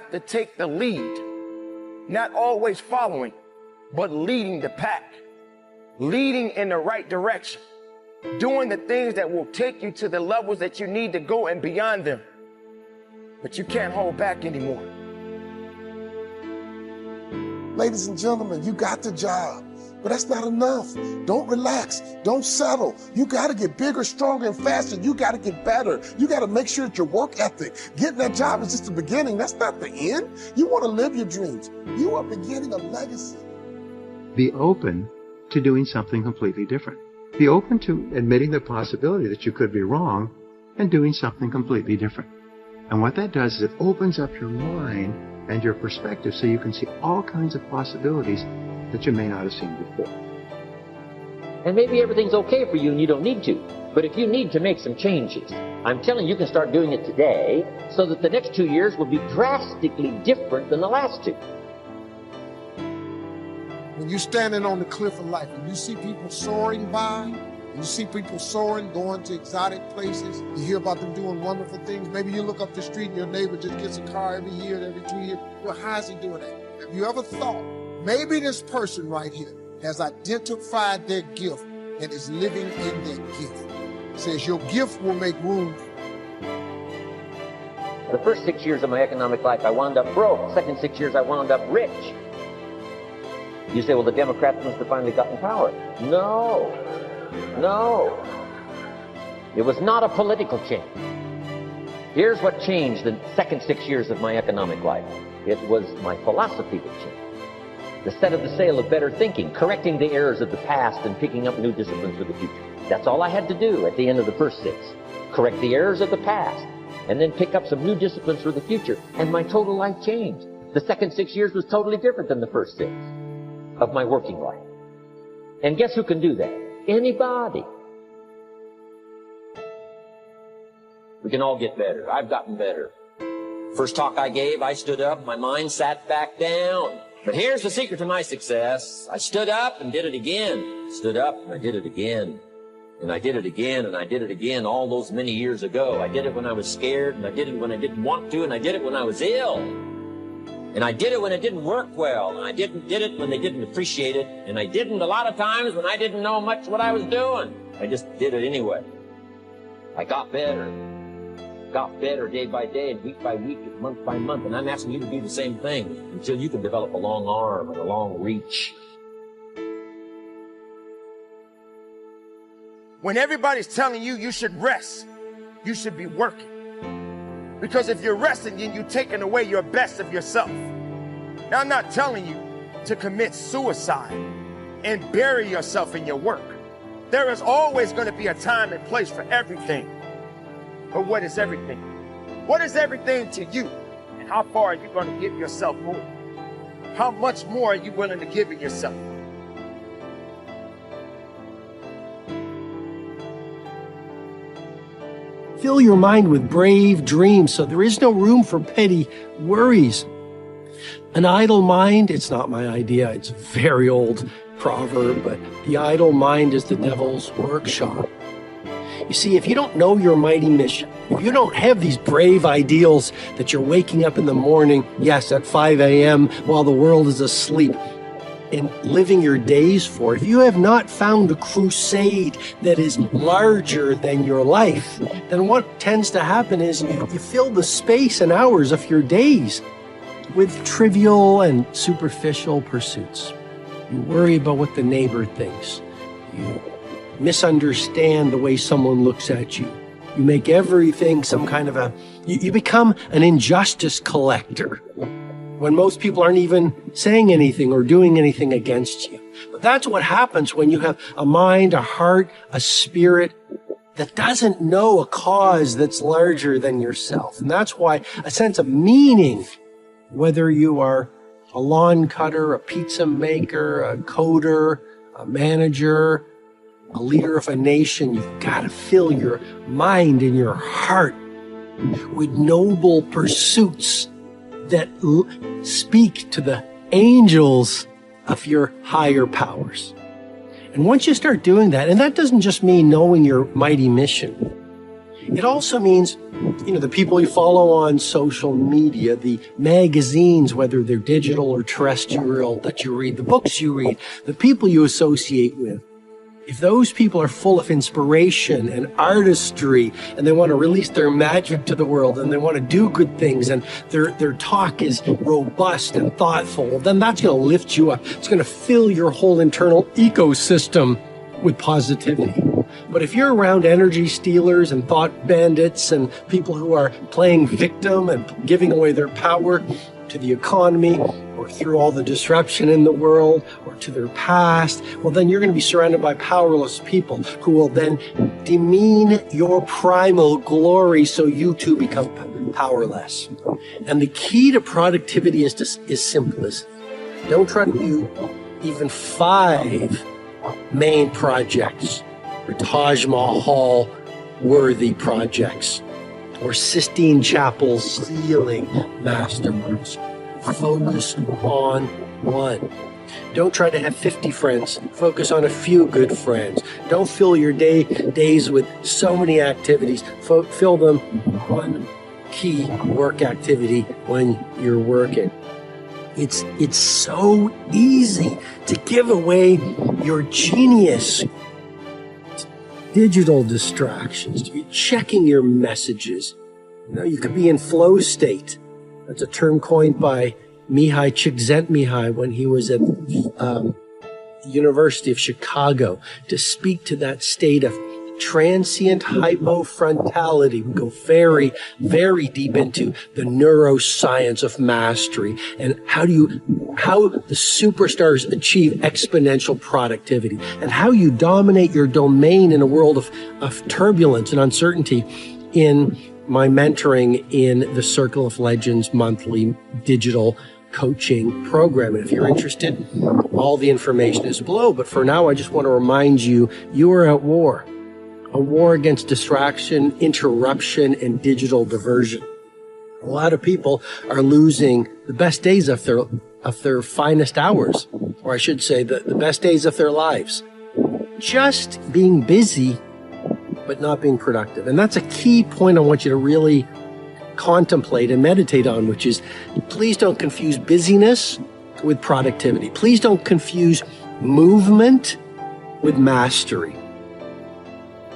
have to take the lead, not always following, but leading the pack, leading in the right direction, doing the things that will take you to the levels that you need to go and beyond them. But you can't hold back anymore. Ladies and gentlemen, you got the job, but that's not enough. Don't relax. Don't settle. You got to get bigger, stronger, and faster. You got to get better. You got to make sure that your work ethic, getting that job is just the beginning. That's not the end. You want to live your dreams. You are beginning a legacy. Be open to doing something completely different. Be open to admitting the possibility that you could be wrong and doing something completely different. And what that does is it opens up your mind and your perspective so you can see all kinds of possibilities that you may not have seen before. And maybe everything's okay for you and you don't need to. But if you need to make some changes, I'm telling you, you can start doing it today so that the next 2 years will be drastically different than the last 2. When you're standing on the cliff of life and you see people soaring by, you see people soaring, going to exotic places. You hear about them doing wonderful things. Maybe you look up the street and your neighbor just gets a car every year, every 2 years. Well, how is he doing that? Have you ever thought, maybe this person right here has identified their gift and is living in their gift? It says your gift will make room. The first 6 years of my economic life, I wound up broke. Second 6 years, I wound up rich. You say, well, the Democrats must have finally gotten power. No. It was not a political change. Here's what changed the second 6 years of my economic life. It was my philosophy that changed. The set of the sail of better thinking, correcting the errors of the past and picking up new disciplines for the future. That's all I had to do at the end of the first 6. Correct the errors of the past and then pick up some new disciplines for the future. And my total life changed. The second 6 years was totally different than the first 6 of my working life. And guess who can do that? Anybody. We can all get better. I've gotten better. First talk I gave, I stood up, my mind sat back down. But here's the secret to my success. I stood up and did it again. Stood up and I did it again. And I did it again and I did it again all those many years ago. I did it when I was scared and I did it when I didn't want to and I did it when I was ill. And I did it when it didn't work well, and I did it when they didn't appreciate it, and I didn't a lot of times when I didn't know much what I was doing. I just did it anyway. I got better day by day, and week by week, and month by month, and I'm asking you to do the same thing until you can develop a long arm and a long reach. When everybody's telling you you should rest, you should be working. Because if you're resting, then you're taking away your best of yourself. Now, I'm not telling you to commit suicide and bury yourself in your work. There is always going to be a time and place for everything. But what is everything? What is everything to you? And how far are you going to give yourself more? How much more are you willing to give of yourself? Fill your mind with brave dreams so there is no room for petty worries. An idle mind, it's not my idea, it's a very old proverb, but the idle mind is the devil's workshop. You see, if you don't know your mighty mission, if you don't have these brave ideals that you're waking up in the morning, yes, at 5 a.m. while the world is asleep, and living your days for, if you have not found a crusade that is larger than your life, then what tends to happen is you fill the space and hours of your days with trivial and superficial pursuits. You worry about what the neighbor thinks. You misunderstand the way someone looks at you. You make everything some kind of you become an injustice collector, when most people aren't even saying anything or doing anything against you. But that's what happens when you have a mind, a heart, a spirit that doesn't know a cause that's larger than yourself. And that's why a sense of meaning, whether you are a lawn cutter, a pizza maker, a coder, a manager, a leader of a nation, you've got to fill your mind and your heart with noble pursuits that speak to the angels of your higher powers. And once you start doing that, and that doesn't just mean knowing your mighty mission, It also means, the people you follow on social media, the magazines, whether they're digital or terrestrial, that you read, the books you read, the people you associate with. If those people are full of inspiration and artistry, and they want to release their magic to the world, and they want to do good things, and their talk is robust and thoughtful, well, then that's going to lift you up. It's going to fill your whole internal ecosystem with positivity. But if you're around energy stealers and thought bandits and people who are playing victim and giving away their power to the economy or through all the disruption in the world or to their past, well, then you're going to be surrounded by powerless people who will then demean your primal glory so you too become powerless. And the key to productivity is simple. Don't try to do even 5 main projects or Taj Mahal worthy projects or Sistine Chapel ceiling masterworks. Focus on one. Don't try to have 50 friends. Focus on a few good friends. Don't fill your days with so many activities. Fill them one key work activity when you're working. It's so easy to give away your genius. Digital distractions, to be checking your messages. You could be in flow state. That's a term coined by Mihai Csikszentmihalyi when he was at University of Chicago to speak to that state of transient hypofrontality. We go very, very deep into the neuroscience of mastery and how the superstars achieve exponential productivity and how you dominate your domain in a world of turbulence and uncertainty in my mentoring in the Circle of Legends monthly digital coaching program. And if you're interested, all the information is below. But for now, I just want to remind you, you are at war. A war against distraction, interruption, and digital diversion. A lot of people are losing the best days of their finest hours, or I should say the best days of their lives. Just being busy, but not being productive. And that's a key point I want you to really contemplate and meditate on, which is please don't confuse busyness with productivity. Please don't confuse movement with mastery.